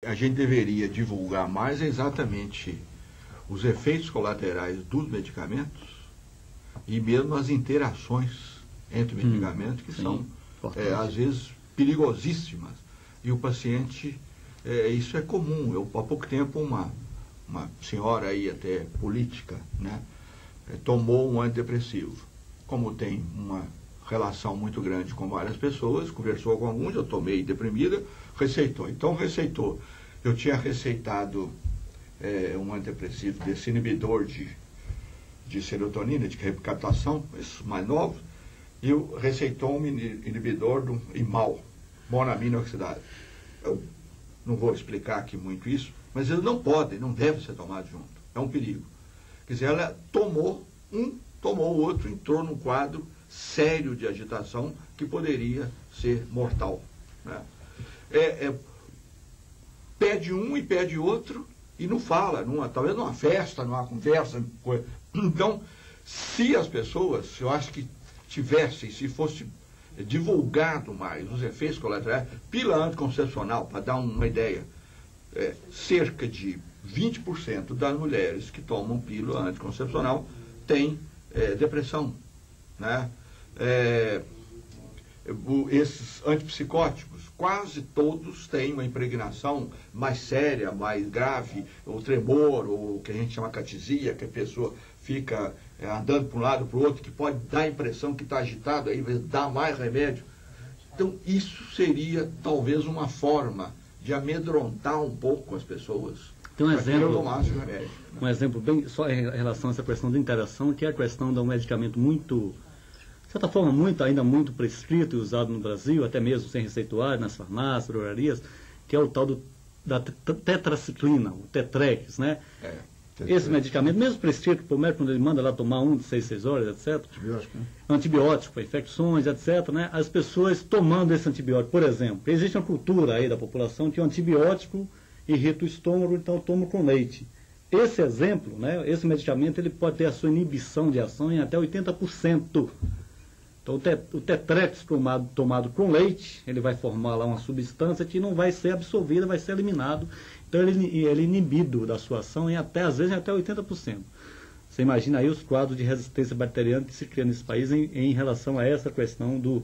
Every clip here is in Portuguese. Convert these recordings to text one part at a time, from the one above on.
a gente deveria divulgar mais exatamente os efeitos colaterais dos medicamentos e mesmo as interações entre medicamentos, que são, às vezes, perigosíssimas. E o paciente, isso é comum. Há pouco tempo, uma senhora aí até política, né, tomou um antidepressivo. Como tem uma relação muito grande com várias pessoas, conversou com alguns, eu tomei deprimida, receitou. Então, receitou. Eu tinha receitado um antidepressivo desse inibidor de serotonina, de recaptação, esses mais novos, e receitou um inibidor do IMAL, monoamina oxidase. Eu não vou explicar aqui muito isso, mas eles não podem, não devem ser tomados juntos. É um perigo. Quer dizer, ela tomou o outro, entrou num quadro sério de agitação que poderia ser mortal, né? Pede um e pede outro e não fala, talvez numa festa, numa conversa. Então, se as pessoas, eu acho que tivessem, se fosse divulgado mais os efeitos colaterais, pílula anticoncepcional, para dar uma ideia, cerca de 20% das mulheres que tomam pílula anticoncepcional têm depressão, né? Esses antipsicóticos, quase todos têm uma impregnação mais séria, mais grave, o tremor, ou o que a gente chama catisia, que a pessoa fica andando para um lado para o outro, que pode dar a impressão que está agitado, aí dá mais remédio. Então, isso seria talvez uma forma de amedrontar um pouco as pessoas. Tem um exemplo bem só em relação a essa questão de interação, que é a questão de um medicamento muito, de certa forma, ainda muito prescrito e usado no Brasil, até mesmo sem receituário, nas farmácias, drogarias, que é o tal da tetraciclina, o Tetrex, né? Esse medicamento, mesmo prescrito por médico, quando ele manda lá tomar de 6 horas, etc. Antibiótico, né? Antibiótico para infecções, etc. Né? As pessoas tomando esse antibiótico, por exemplo, existe uma cultura aí da população que o antibiótico irrita o estômago, então eu tomo com leite. Esse exemplo, né, esse medicamento, ele pode ter a sua inibição de ação em até 80%. Então o Tetrex tomado com leite, ele vai formar lá uma substância que não vai ser absorvida, vai ser eliminado. Então ele é inibido da sua ação em às vezes em até 80%. Você imagina aí os quadros de resistência bacteriana que se criam nesse país em relação a essa questão do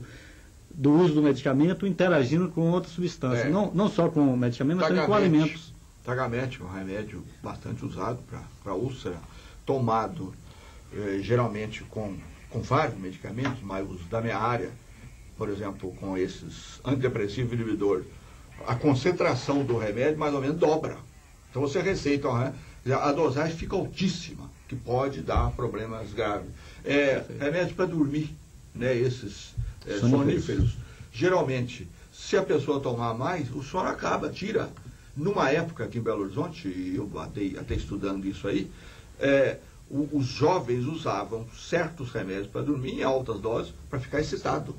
uso do medicamento interagindo com outras substâncias. Não só com o medicamento, mas também com alimentos. Tagamete é um remédio bastante usado para úlcera, tomado geralmente com vários medicamentos, mas os da minha área, por exemplo, com esses antidepressivos inibidores, a concentração do remédio mais ou menos dobra. Então você receita, a dosagem fica altíssima, que pode dar problemas graves. Remédio para dormir, né, esses soníferos. Geralmente, se a pessoa tomar mais, o sono acaba, tira. Numa época aqui em Belo Horizonte, e eu até estudando isso aí, os jovens usavam certos remédios para dormir em altas doses para ficar excitado.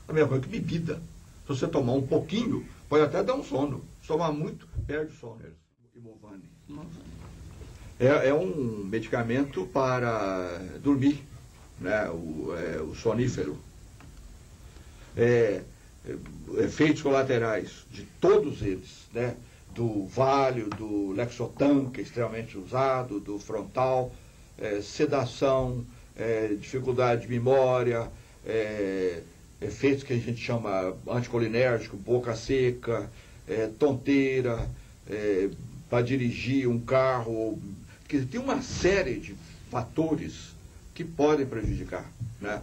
A mesma coisa que bebida. Se você tomar um pouquinho, pode até dar um sono. Se tomar muito, perde o sono. Imovane. É um medicamento para dormir, né? O sonífero. Efeitos colaterais de todos eles, né? Do Valium, do Lexotan, que é extremamente usado, do Frontal, sedação, dificuldade de memória, efeitos que a gente chama anticolinérgico, boca seca, tonteira, para dirigir um carro, que tem uma série de fatores que podem prejudicar, né?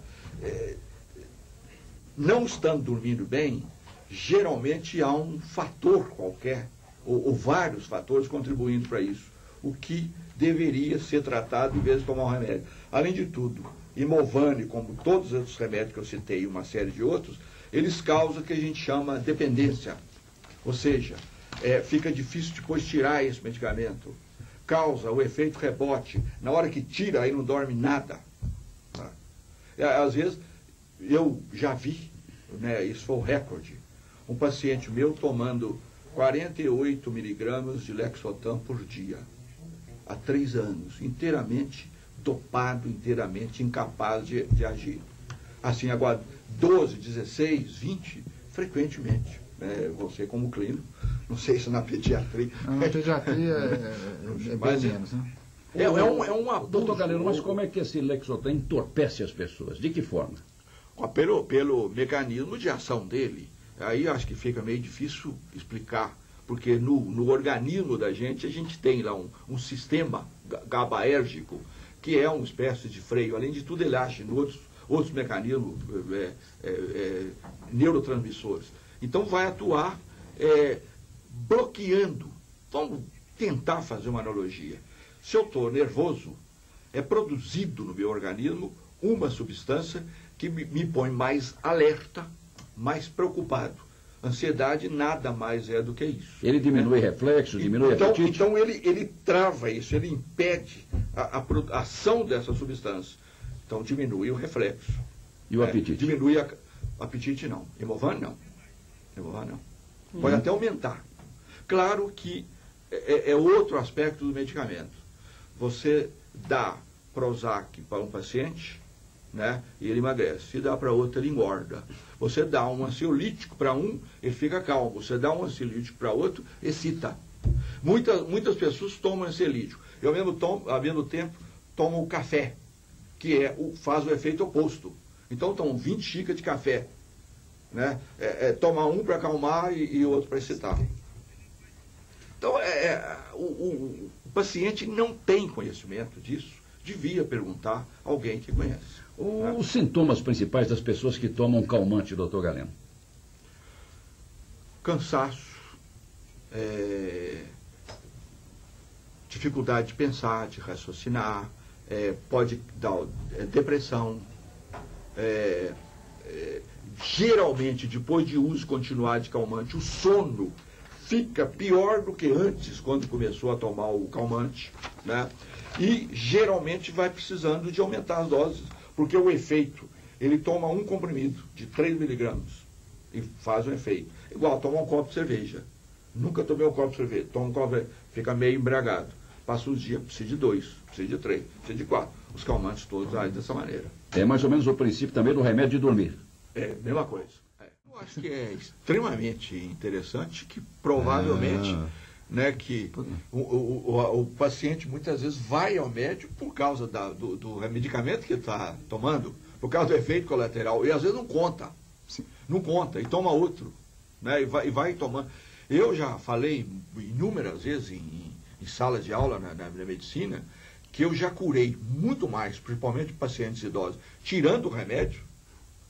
Não estando dormindo bem, geralmente há um fator qualquer, ou vários fatores contribuindo para isso, o que deveria ser tratado em vez de tomar um remédio. Além de tudo, Imovane, como todos os remédios que eu citei e uma série de outros, eles causam o que a gente chama dependência. Ou seja, fica difícil depois tirar esse medicamento. Causa o efeito rebote. Na hora que tira, aí não dorme nada. Tá? Às vezes, eu já vi, né, isso foi o recorde, um paciente meu tomando 48 miligramas de Lexotan por dia, há 3 anos, inteiramente dopado, inteiramente incapaz de agir. Assim, agora, 12, 16, 20, frequentemente. Você como clínico Não sei se na pediatria. Na pediatria é bem menos, né? Doutor Galeno, mas como é que esse Lexotan entorpece as pessoas? De que forma? Pelo mecanismo de ação dele. Aí acho que fica meio difícil explicar, porque no organismo da gente, a gente tem lá um sistema GABAérgico, que é uma espécie de freio. Além de tudo, ele age em outros mecanismos neurotransmissores. Então vai atuar bloqueando. Vamos tentar fazer uma analogia. Se eu estou nervoso, é produzido no meu organismo uma substância que me põe mais alerta, mais preocupado. Ansiedade nada mais é do que isso. Ele diminui reflexo, diminui apetite? Então ele trava isso, ele impede a ação dessa substância. Então diminui o reflexo. E o apetite? Diminui o apetite não. Hemovan não. Pode até aumentar. Claro que é outro aspecto do medicamento. Você dá Prozac para um paciente, né, e ele emagrece. Se dá para outro, ele engorda. Você dá um ansiolítico para um, ele fica calmo. Você dá um ansiolítico para outro, excita. Muitas pessoas tomam ansiolítico. E ao mesmo tempo tomam o café, que faz o efeito oposto. Então tomam 20 xícaras de café. Né? Toma um para acalmar e o outro para excitar. Então, o paciente não tem conhecimento disso, devia perguntar a alguém que conhece. Os sintomas principais das pessoas que tomam calmante, doutor Galeno? Cansaço, dificuldade de pensar, de raciocinar, pode dar depressão, geralmente, depois de uso continuado de calmante, o sono fica pior do que antes, quando começou a tomar o calmante, né? E geralmente vai precisando de aumentar as doses, porque o efeito, ele toma um comprimido de 3 miligramas e faz um efeito. Igual tomar um copo de cerveja. Nunca tomei um copo de cerveja. Toma um copo, fica meio embriagado. Passa os dias, precisa de 2, precisa de 3, precisa de 4. Os calmantes todos agem dessa maneira. É mais ou menos o princípio também do remédio de dormir. Mesma coisa. Eu acho que é extremamente interessante que provavelmente, né, que o paciente muitas vezes vai ao médico por causa do medicamento que está tomando, por causa do efeito colateral, e às vezes não conta. Sim. Não conta, e toma outro, né, e vai tomando. Eu já falei inúmeras vezes em sala de aula na medicina, que eu já curei muito mais, principalmente pacientes idosos, tirando o remédio,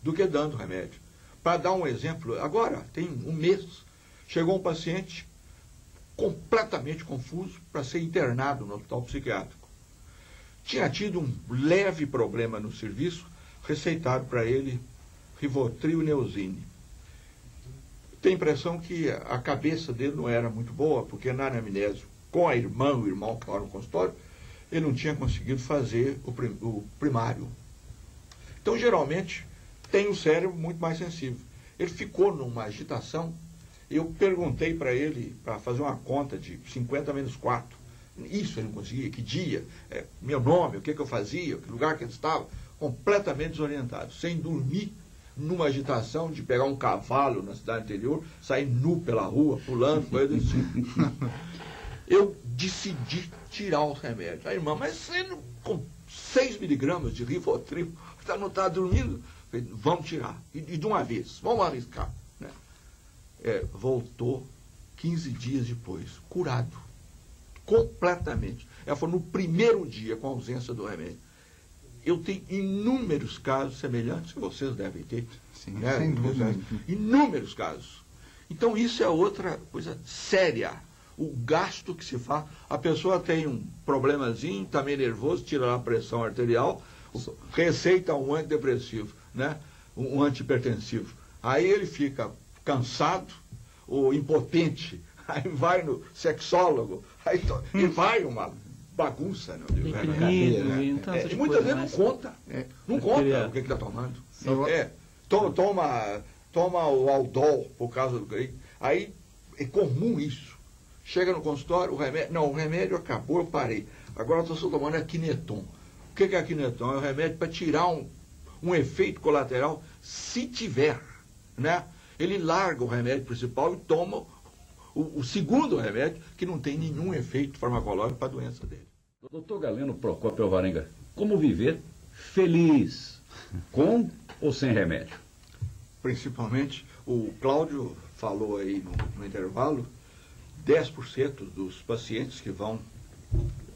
do que dando remédio. Para dar um exemplo, agora, tem um mês, chegou um paciente completamente confuso para ser internado no hospital psiquiátrico. Tinha tido um leve problema no serviço, receitado para ele Rivotril e Neosine. Tem a impressão que a cabeça dele não era muito boa, porque na anamnese, com a irmã, o irmão que estava no consultório, ele não tinha conseguido fazer o primário. Então, geralmente, tem um cérebro muito mais sensível. Ele ficou numa agitação. Eu perguntei para ele, para fazer uma conta de 50 menos 4. Isso ele não conseguia, que dia, meu nome, o que eu fazia, que lugar que ele estava. Completamente desorientado, sem dormir, numa agitação de pegar um cavalo na cidade interior, sair nu pela rua, pulando, coisa assim. Eu decidi tirar os remédios. A irmã, mas você não, com 6 miligramas de Rivotril, você não está dormindo? Vamos tirar, e de uma vez, vamos arriscar. Né? Voltou 15 dias depois, curado, completamente. Ela falou, no primeiro dia, com a ausência do remédio. Eu tenho inúmeros casos semelhantes, que vocês devem ter. Sim, né? Sem dúvida. Inúmeros casos. Então, isso é outra coisa séria. O gasto que se faz. A pessoa tem um problemazinho, está meio nervoso, tira a pressão arterial, receita um antidepressivo, né? Um antihipertensivo. Aí ele fica cansado ou impotente, aí vai no sexólogo, aí vai uma bagunça, né? E muitas vezes não conta. Não conta o que está tomando. Toma o Aldol por causa do... Aí é comum isso. Chega no consultório, o remédio acabou, eu parei. Agora eu estou tomando Aquineton. O que é Aquineton? É um remédio para tirar um efeito colateral, se tiver, né? Ele larga o remédio principal e toma o segundo remédio que não tem nenhum efeito farmacológico para a doença dele. Doutor Galeno Procópio Alvarenga, como viver feliz, com ou sem remédio? Principalmente, o Cláudio falou aí no intervalo, 10% dos pacientes que vão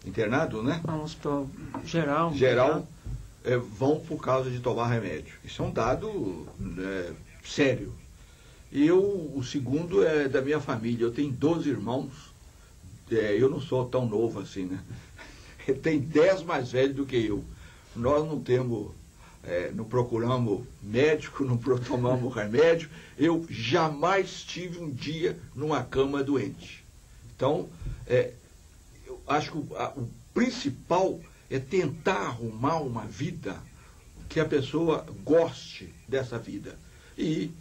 internados, né? No hospital geral. Vão por causa de tomar remédio. Isso é um dado sério. E o segundo é da minha família. Eu tenho 12 irmãos. Eu não sou tão novo assim, né? Tem 10 mais velhos do que eu. Nós não temos, não procuramos médico, não tomamos remédio. Eu jamais tive um dia numa cama doente. Então, eu acho que o principal é tentar arrumar uma vida que a pessoa goste dessa vida. E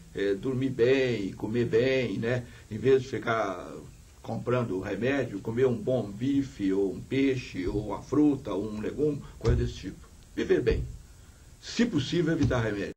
dormir bem, comer bem, né? Em vez de ficar comprando remédio, comer um bom bife, ou um peixe, ou uma fruta, ou um legume, coisa desse tipo. Viver bem. Se possível, evitar remédio.